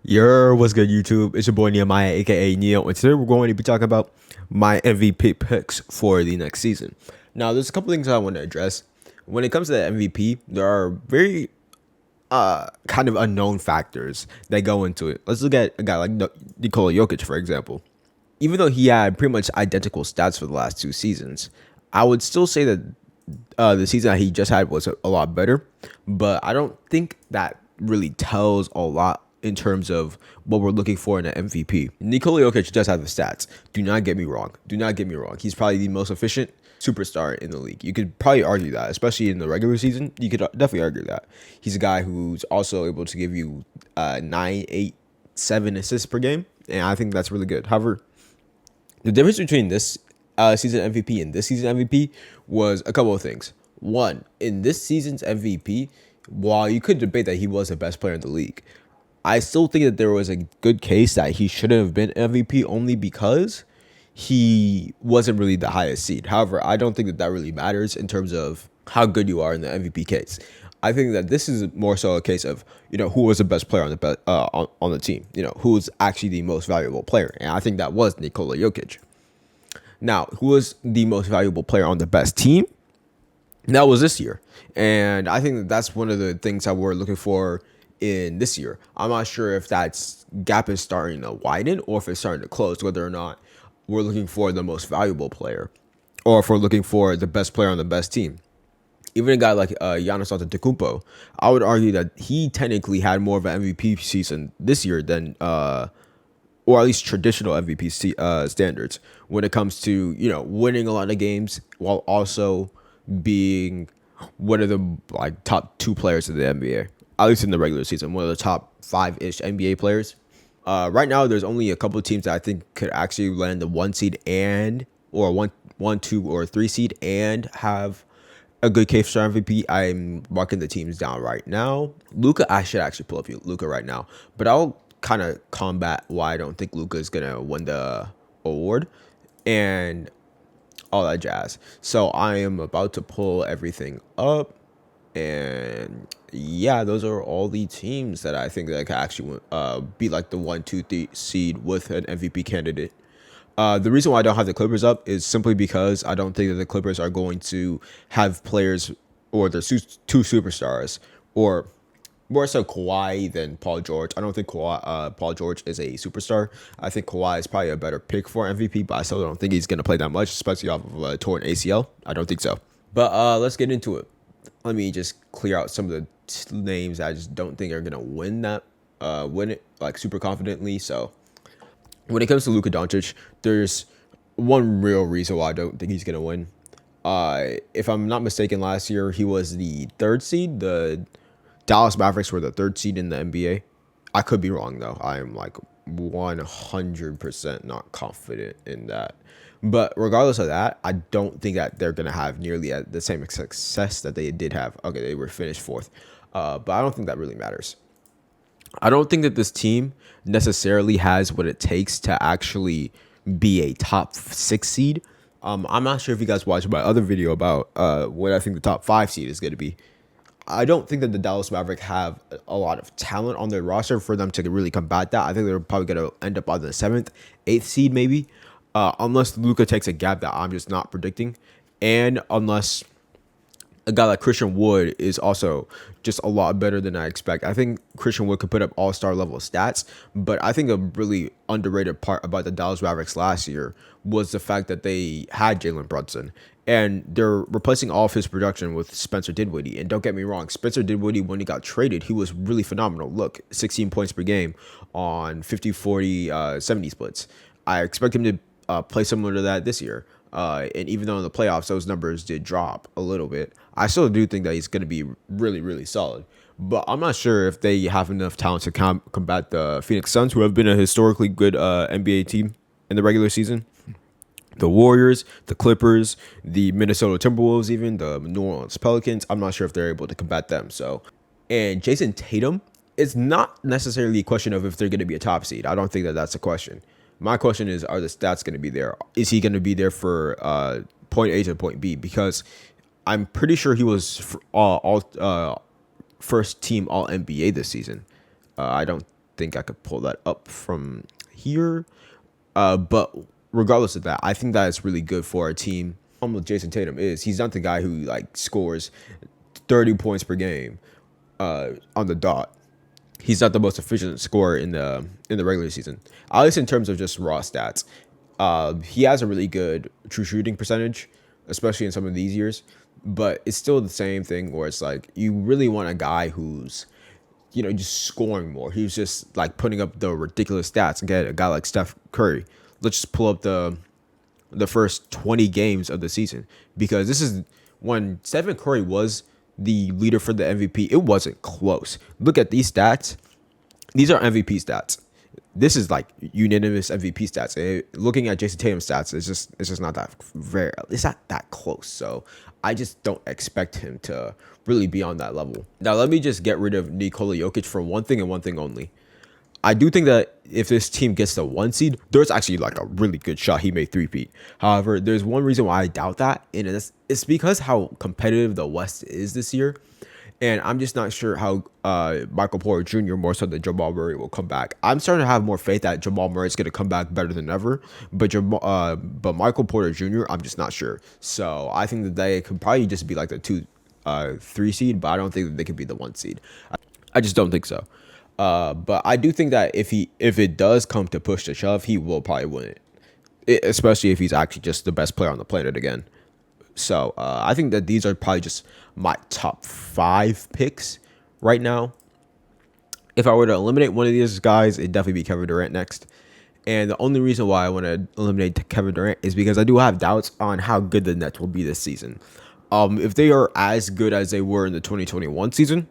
What's good, YouTube? It's your boy Nehemiah, aka Neo, and today we're going to be talking about my MVP picks for the next season. Now, there's a couple things I want to address. When it comes to the MVP, there are very kind of unknown factors that go into it. Let's look at a guy like Nikola Jokic, for example. Even though he had pretty much identical stats for the last two seasons, I would still say that the season that he just had was a lot better. But I don't think that really tells a lot in terms of what we're looking for in an MVP. Nikola Jokic does have the stats. Do not get me wrong. Do not get me wrong. He's probably the most efficient superstar in the league. You could probably argue that, especially in the regular season. You could definitely argue that. He's a guy who's also able to give you 9, 8, 7 assists per game. And I think that's really good. However, the difference between this season MVP and this season MVP was a couple of things. One, in this season's MVP, while you could debate that he was the best player in the league, I still think that there was a good case that he shouldn't have been MVP only because he wasn't really the highest seed. However, I don't think that that really matters in terms of how good you are in the MVP case. I think that this is more so a case of who was the best player on the team. Who's actually the most valuable player, and I think that was Nikola Jokic. Now, who was the most valuable player on the best team? That was this year, and I think that that's one of the things that we're looking for in this year. I'm not sure if that gap is starting to widen or if it's starting to close. Whether or not we're looking for the most valuable player, or if we're looking for the best player on the best team. Even a guy like Giannis Antetokounmpo, I would argue that he technically had more of an MVP season this year than, or at least traditional MVP standards when it comes to winning a lot of games while also being one of the top two players in the NBA, at least in the regular season, one of the top five-ish NBA players. Right now, there's only a couple of teams that I think could actually land the one seed or one, two, or three seed and have a good case for MVP. I'm marking the teams down right now. Luka, I should actually pull up Luka right now, but I'll kind of combat why I don't think Luka is gonna win the award and all that jazz. So I am about to pull everything up, and yeah, those are all the teams that I think that could actually be like the 1, 2, 3 seed with an MVP candidate. The reason why I don't have the Clippers up is simply because I don't think that the Clippers are going to have players or their two superstars, or more so Kawhi than Paul George. I don't think Paul George is a superstar. I think Kawhi is probably a better pick for MVP, but I still don't think he's going to play that much, especially off of a torn ACL. I don't think so. But let's get into it. Let me just clear out some of the names I just don't think are going to win it like super confidently. So when it comes to Luka Doncic, there's one real reason why I don't think he's gonna win. If I'm not mistaken, last year he was the third seed. The Dallas Mavericks were the third seed in the NBA. I could be wrong though. I am like 100% not confident in that. But regardless of that, I don't think that they're gonna have nearly the same success that they did have. Okay, they were finished fourth, but I don't think that really matters. I don't think that this team necessarily has what it takes to actually be a top 6 seed. I'm not sure if you guys watched my other video about what I think the top 5 seed is going to be. I don't think that the Dallas Mavericks have a lot of talent on their roster for them to really combat that. I think they're probably going to end up on the 7th, 8th seed maybe, unless Luka takes a gap that I'm just not predicting, and unless a guy like Christian Wood is also just a lot better than I expect. I think Christian Wood could put up all-star level stats, but I think a really underrated part about the Dallas Mavericks last year was the fact that they had Jalen Brunson, and they're replacing all of his production with Spencer Dinwiddie. And don't get me wrong, Spencer Dinwiddie, when he got traded, he was really phenomenal. Look, 16 points per game on 50, 40, 70 splits. I expect him to play similar to that this year. And even though in the playoffs those numbers did drop a little bit, I still do think that he's going to be really, really solid. But I'm not sure if they have enough talent to combat the Phoenix Suns, who have been a historically good NBA team in the regular season. The Warriors, the Clippers, the Minnesota Timberwolves, even the New Orleans Pelicans. I'm not sure if they're able to combat them. And Jason Tatum, it's not necessarily a question of if they're going to be a top seed. I don't think that that's a question. My question is, are the stats going to be there? Is he going to be there for point A to point B? Because I'm pretty sure he was all first team All NBA this season. I don't think I could pull that up from here. But regardless of that, I think that it's really good for a team. Problem with Jason Tatum is he's not the guy who like scores 30 points per game on the dot. He's not the most efficient scorer in the regular season. At least in terms of just raw stats. He has a really good true shooting percentage, especially in some of these years. But it's still the same thing where it's like you really want a guy who's just scoring more. He's just like putting up the ridiculous stats. Again, a guy like Steph Curry. Let's just pull up the first 20 games of the season, because this is when Stephen Curry was the leader for the MVP. It wasn't close. Look at these stats. These are MVP stats. This is like unanimous MVP stats. Looking at Jason Tatum's stats, it's just not that very. It's not that close. So I just don't expect him to really be on that level. Now let me just get rid of Nikola Jokic for one thing and one thing only. I do think that if this team gets the 1 seed, there's actually like a really good shot he may three-peat. However, there's one reason why I doubt that, and it's because how competitive the West is this year. And I'm just not sure how Michael Porter Jr. more so than Jamal Murray will come back. I'm starting to have more faith that Jamal Murray is going to come back better than ever. But Michael Porter Jr., I'm just not sure. So I think that they could probably just be like the 3 seed, but I don't think that they could be the 1 seed. I just don't think so. But I do think that if it does come to push to shove, he will probably win it, especially if he's actually just the best player on the planet again. So I think that these are probably just my top 5 picks right now. If I were to eliminate one of these guys, it'd definitely be Kevin Durant next. And the only reason why I want to eliminate Kevin Durant is because I do have doubts on how good the Nets will be this season. If they are as good as they were in the 2021 season,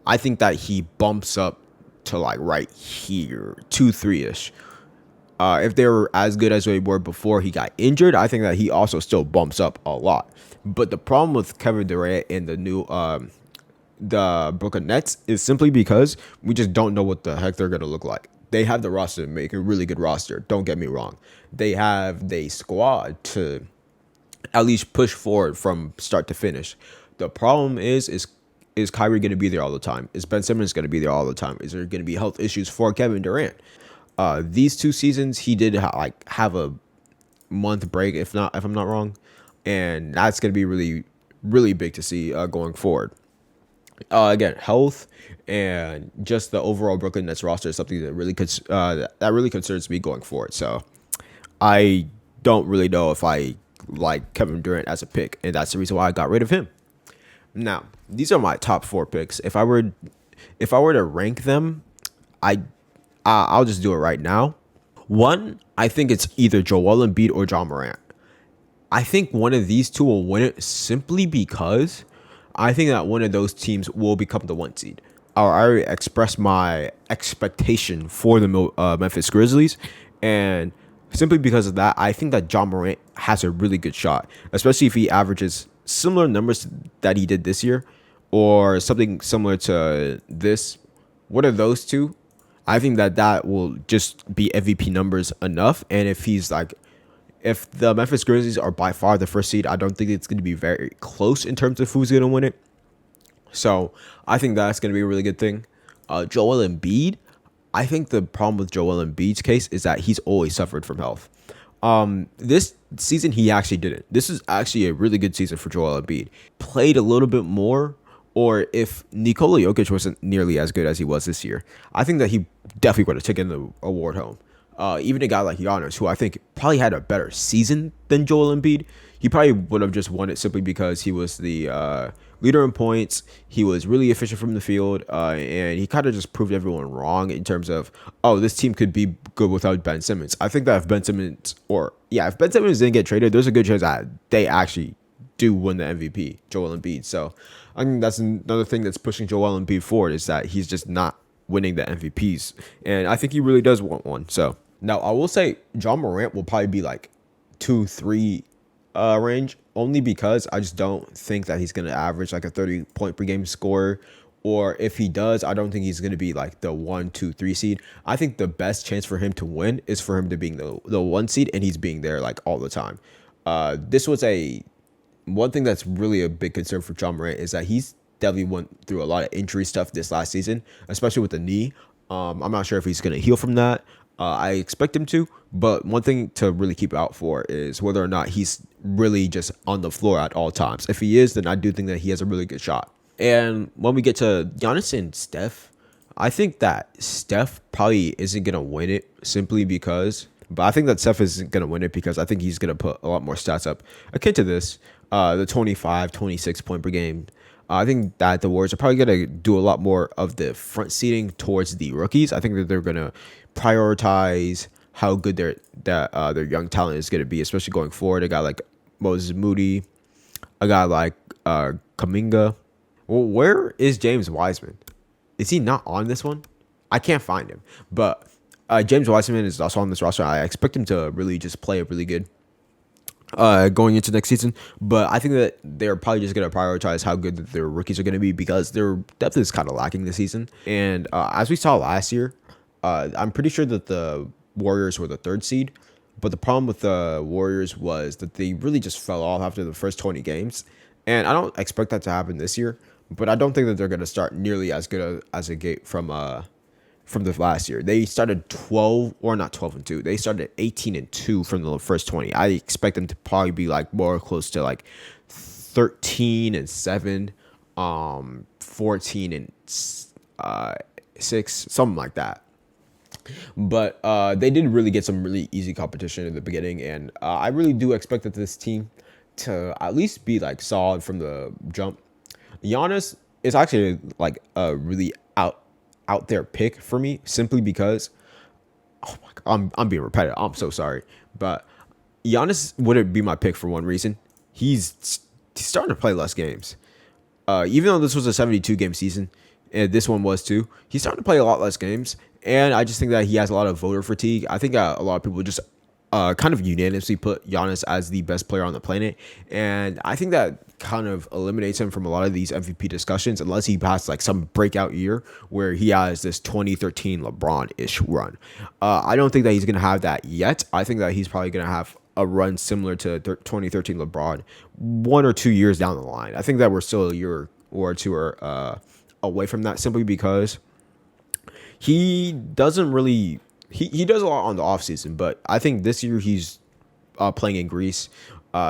I think that he bumps up to like right here, 2-3-ish. If they were as good as they were before he got injured, I think that he also still bumps up a lot. But the problem with Kevin Durant and the Brooklyn Nets is simply because we just don't know what the heck they're going to look like. They have the roster to make a really good roster. Don't get me wrong. They have the squad to at least push forward from start to finish. The problem is Kyrie going to be there all the time? Is Ben Simmons going to be there all the time? Is there going to be health issues for Kevin Durant? These 2 seasons, he did have a month break, if I'm not wrong, and that's going to be really, really big to see going forward. Again, health and just the overall Brooklyn Nets roster is something that really concerns me going forward. So I don't really know if I like Kevin Durant as a pick, and that's the reason why I got rid of him. Now, these are my top 4 picks. If I were to rank them, I'll just do it right now. 1, I think it's either Joel Embiid or Ja Morant. I think one of these 2 will win it simply because I think that one of those teams will become the 1 seed. I already expressed my expectation for the Memphis Grizzlies, and simply because of that, I think that Ja Morant has a really good shot, especially if he averages similar numbers that he did this year or something similar to this. One of those 2, I think that will just be MVP numbers enough. And if the Memphis Grizzlies are by far the 1st seed, I don't think it's going to be very close in terms of who's going to win it. So I think that's going to be a really good thing. Joel Embiid, I think the problem with Joel Embiid's case is that he's always suffered from health. This season, he actually didn't. This is actually a really good season for Joel Embiid. Played a little bit more, or if Nikola Jokic wasn't nearly as good as he was this year, I think that he definitely would have taken the award home. Even a guy like Giannis, who I think probably had a better season than Joel Embiid, he probably would have just won it simply because he was the leader in points. He was really efficient from the field, and he kind of just proved everyone wrong in terms of, this team could be good without Ben Simmons. I think that if Ben Simmons didn't get traded, there's a good chance that they actually do win the MVP, Joel Embiid. So I think that's another thing that's pushing Joel Embiid forward, is that he's just not winning the MVPs, and I think he really does want one. So now I will say Ja Morant will probably be like 2-3 range, only because I just don't think that he's going to average like a 30 point per game scorer, or if he does, I don't think he's going to be like the 1, 2, 3 seed. I think the best chance for him to win is for him to being the 1 seed, and he's being there like all the time. This was one thing that's really a big concern for Ja Morant, is that he's definitely went through a lot of injury stuff this last season, especially with the knee. I'm not sure if he's going to heal from that. I expect him to, but one thing to really keep out for is whether or not he's really just on the floor at all times. If he is, then I do think that he has a really good shot. And when we get to Giannis and Steph, I think that Steph probably isn't going to win it simply because, but I think that Steph isn't going to win it because I think he's going to put a lot more stats up akin to this, the 25, 26 point per game. I think that the Warriors are probably going to do a lot more of the front seating towards the rookies. I think that they're going to prioritize how good their young talent is going to be, especially going forward. A guy like Moses Moody, a guy like Kaminga. Well, where is James Wiseman? Is he not on this one? I can't find him. But James Wiseman is also on this roster. I expect him to really just play really good going into next season. But I think that they're probably just going to prioritize how good their rookies are going to be because their depth is kind of lacking this season. And as we saw last year, I'm pretty sure that the Warriors were the third seed. But the problem with the Warriors was that they really just fell off after the first 20 games. And I don't expect that to happen this year. But I don't think that they're going to start nearly as good as a gate from the last year. They started 12 or not 12-2. They started 18-2 from the first 20. I expect them to probably be like more close to like 13-7, 14-6, something like that. But they did really get some really easy competition in the beginning, and I really do expect that this team to at least be like solid from the jump. Giannis is actually like a really out there pick for me simply because oh my God, I'm being repetitive. I'm so sorry, but Giannis wouldn't be my pick for one reason. He's starting to play less games. Even though this was a 72 game season, and this one was too, he's starting to play a lot less games. And I just think that he has a lot of voter fatigue. I think a lot of people just kind of unanimously put Giannis as the best player on the planet. And I think that kind of eliminates him from a lot of these MVP discussions unless he has like some breakout year where he has this 2013 LeBron-ish run. I don't think that he's going to have that yet. I think that he's probably going to have a run similar to 2013 LeBron 1 or 2 years down the line. I think that we're still a year or two away from that simply because he doesn't really he does a lot on the off season, but I think this year he's playing in Greece,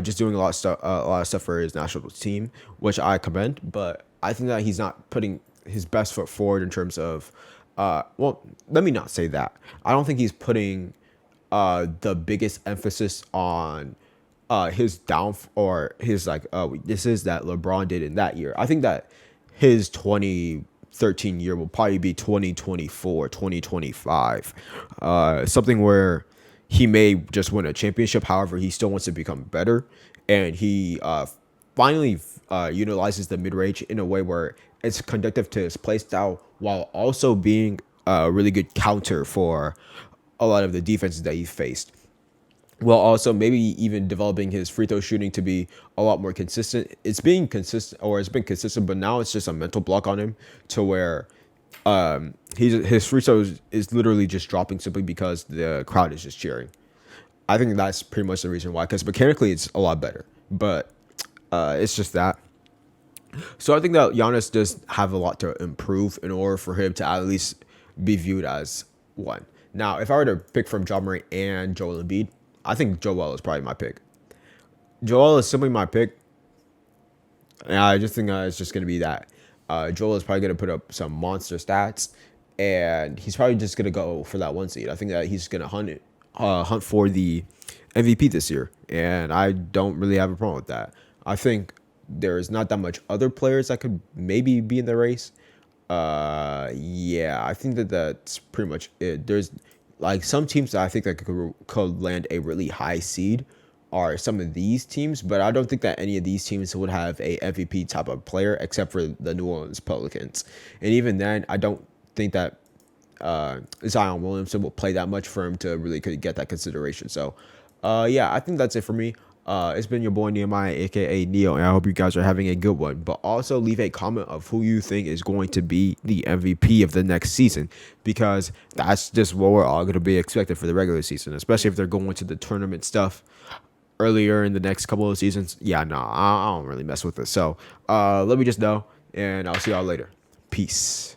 just doing a lot of stuff for his national team, which I commend. But I think that he's not putting his best foot forward in terms of, well, let me not say that. I don't think he's putting the biggest emphasis on his down or his like weaknesses that LeBron did in that year. I think that his 2013 year will probably be 2024, 2025. Something where he may just win a championship. However, he still wants to become better. And he finally utilizes the mid-range in a way where it's conducive to his play style while also being a really good counter for a lot of the defenses that he faced. Well, also maybe even developing his free throw shooting to be a lot more consistent. It's being consistent, or it's been consistent, but now it's just a mental block on him to where his free throws is literally just dropping simply because the crowd is just cheering. I think that's pretty much the reason why, because mechanically it's a lot better, but it's just that. So I think that Giannis does have a lot to improve in order for him to at least be viewed as one. Now, if I were to pick from Ja Morant and Joel Embiid, I think Joel is probably my pick. Joel is simply my pick. And I just think it's just going to be that. Joel is probably going to put up some monster stats. And he's probably just going to go for that one seed. I think that he's going to hunt for the MVP this year. And I don't really have a problem with that. I think there's not that much other players that could maybe be in the race. Yeah, I think that that's pretty much it. There's like some teams that I think that could land a really high seed are some of these teams, but I don't think that any of these teams would have a MVP type of player except for the New Orleans Pelicans. And even then, I don't think that Zion Williamson will play that much for him to really get that consideration. So, yeah, I think that's it for me. It's been your boy Nehemiah, aka Neo, and I hope you guys are having a good one. But also leave a comment of who you think is going to be the MVP of the next season, because that's just what we're all going to be expected for the regular season, especially if they're going to the tournament stuff earlier in the next couple of seasons. Yeah, no, I don't really mess with it. So let me just know, and I'll see y'all later. Peace.